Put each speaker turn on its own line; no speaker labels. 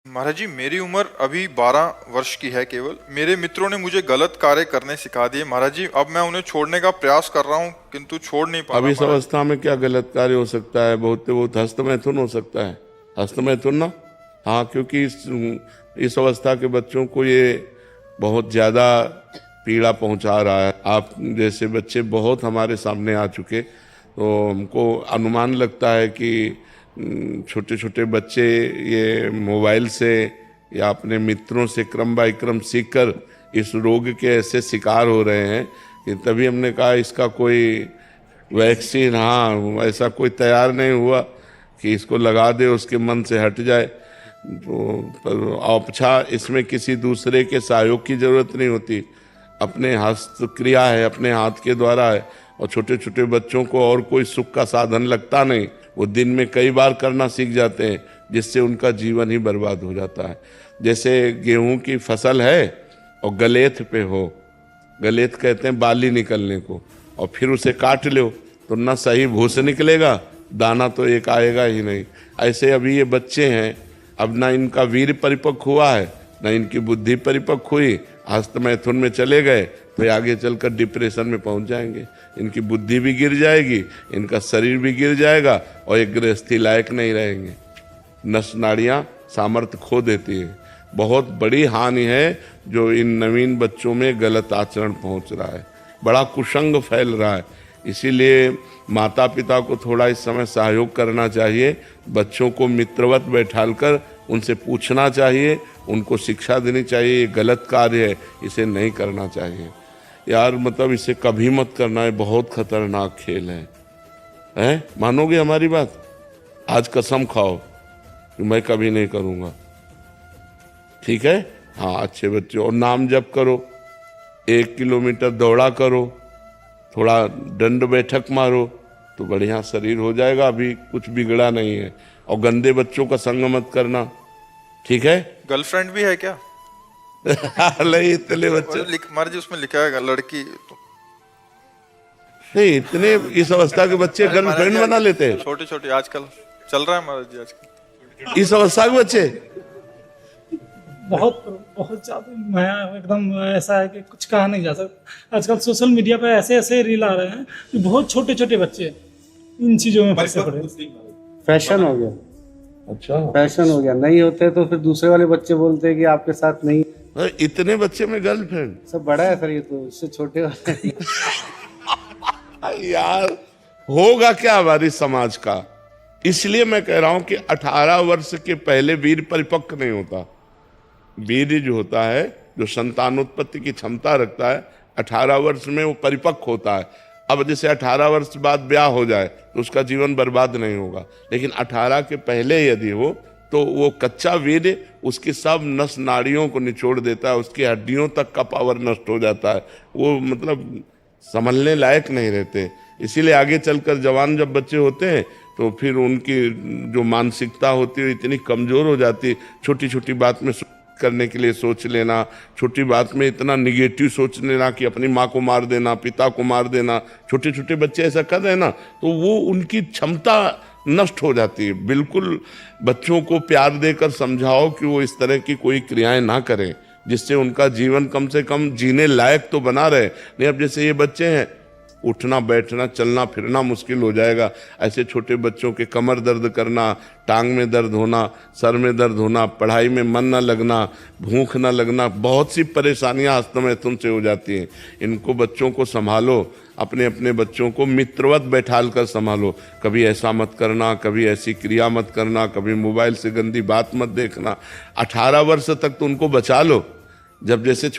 महाराज जी, मेरी उम्र अभी 12 वर्ष की है केवल। मेरे मित्रों ने मुझे गलत कार्य करने सिखा दिए महाराज जी। अब मैं उन्हें छोड़ने का प्रयास कर रहा हूँ किंतु छोड़ नहीं पा
अब
रहा
इस
महाराज।
अवस्था में क्या गलत कार्य हो सकता है? बहुत बहुत हस्तमैथुन हो सकता है। हस्तमैथुन ना, हाँ, क्योंकि इस अवस्था के बच्चों को ये बहुत ज़्यादा पीड़ा पहुंचा रहा है। आप जैसे बच्चे बहुत हमारे सामने आ चुके, तो हमको अनुमान लगता है कि छोटे छोटे बच्चे ये मोबाइल से या अपने मित्रों से क्रम बाई क्रम सीखकर इस रोग के ऐसे शिकार हो रहे हैं कि तभी हमने कहा इसका कोई वैक्सीन, हाँ, ऐसा कोई तैयार नहीं हुआ कि इसको लगा दे उसके मन से हट जाए। तो पर औपछा इसमें किसी दूसरे के सहयोग की जरूरत नहीं होती, अपने हस्तक्रिया है, अपने हाथ के द्वारा है। और छोटे छोटे बच्चों को और कोई सुख का साधन लगता नहीं, वो दिन में कई बार करना सीख जाते हैं, जिससे उनका जीवन ही बर्बाद हो जाता है। जैसे गेहूं की फसल है और गलेथ पे हो, गलेथ कहते हैं बाली निकलने को, और फिर उसे काट लो तो ना सही भूस निकलेगा, दाना तो एक आएगा ही नहीं। ऐसे अभी ये बच्चे हैं, अब ना इनका वीर परिपक्व हुआ है, ना इनकी बुद्धि परिपक्व हुई, हस्तमैथुन में चले गए तो आगे चलकर डिप्रेशन में पहुंच जाएंगे। इनकी बुद्धि भी गिर जाएगी, इनका शरीर भी गिर जाएगा और एक गृहस्थी लायक नहीं रहेंगे। नस नाड़ियाँ सामर्थ्य खो देती है। बहुत बड़ी हानि है जो इन नवीन बच्चों में गलत आचरण पहुंच रहा है, बड़ा कुसंग फैल रहा है। इसीलिए माता पिता को थोड़ा इस समय सहयोग करना चाहिए, बच्चों को मित्रवत बैठालकर उनसे पूछना चाहिए, उनको शिक्षा देनी चाहिए, ये गलत कार्य है, इसे नहीं करना चाहिए यार। मतलब इसे कभी मत करना है, बहुत खतरनाक खेल है? मानोगे हमारी बात? आज कसम खाओ कि मैं कभी नहीं करूँगा, ठीक है? हाँ, अच्छे बच्चे, और नाम जप करो, 1 किलोमीटर दौड़ा करो, थोड़ा दंड बैठक मारो तो बढ़िया शरीर हो जाएगा। अभी कुछ बिगड़ा नहीं है। और गंदे बच्चों का संग मत करना, ठीक है?
गर्लफ्रेंड भी है क्या?
नहीं, इतने बच्चे
महाराज जी उसमें लिखा है लड़की तो।
नहीं, इतने इस अवस्था के बच्चे गर्लफ्रेंड बना लेते हैं।
छोटे छोटे आजकल चल रहा है महाराज जी, आजकल
इस अवस्था के बच्चे
बहुत बहुत ज्यादा मैं एकदम ऐसा है कि कुछ कहा नहीं जा सकता। आजकल सोशल मीडिया पे ऐसे ऐसे रील आ रहे हैं कि बहुत छोटे छोटे बच्चे इन चीजों में फंसे पड़े।
फैशन हो गया।
अच्छा,
फैशन हो गया, नहीं होते तो फिर दूसरे वाले बच्चे बोलते हैं कि आपके साथ नहीं।
इतने बच्चे में गर्लफ्रेंड?
सब बड़ा है सर, ये तो इससे छोटे वाले।
यार होगा क्या हमारी समाज का? इसलिए मैं कह रहा हूं कि 18 वर्ष के पहले वीर परिपक्व नहीं होता। वीर जो होता है, जो संतानोत्पत्ति की क्षमता रखता है, 18 वर्ष में वो परिपक्व होता है। अब जैसे 18 वर्ष बाद ब्याह हो जाए तो उसका जीवन बर्बाद नहीं होगा, लेकिन 18 के पहले यदि हो तो वो कच्चा वीर उसकी सब नस नाड़ियों को निचोड़ देता है, उसकी हड्डियों तक का पावर नष्ट हो जाता है, वो मतलब संभलने लायक नहीं रहते। इसीलिए आगे चलकर जवान जब बच्चे होते हैं तो फिर उनकी जो मानसिकता होती है इतनी कमजोर हो जाती है, छोटी छोटी बात में करने के लिए सोच लेना, छोटी बात में इतना निगेटिव सोच लेना कि अपनी माँ को मार देना, पिता को मार देना। छोटे छोटे बच्चे ऐसा कर रहे हैं ना, तो वो उनकी क्षमता नष्ट हो जाती है। बिल्कुल बच्चों को प्यार देकर समझाओ कि वो इस तरह की कोई क्रियाएं ना करें, जिससे उनका जीवन कम से कम जीने लायक तो बना रहे। नहीं, अब जैसे ये बच्चे हैं, उठना बैठना चलना फिरना मुश्किल हो जाएगा। ऐसे छोटे बच्चों के कमर दर्द करना, टांग में दर्द होना, सर में दर्द होना, पढ़ाई में मन न लगना, भूख न लगना, बहुत सी परेशानियां हस्तमैथुन से हो जाती हैं। इनको बच्चों को संभालो, अपने अपने बच्चों को मित्रवत बैठाल कर संभालो। कभी ऐसा मत करना, कभी ऐसी क्रिया मत करना, कभी मोबाइल से गंदी बात मत देखना। 18 वर्ष तक तो उनको बचा लो, जब जैसे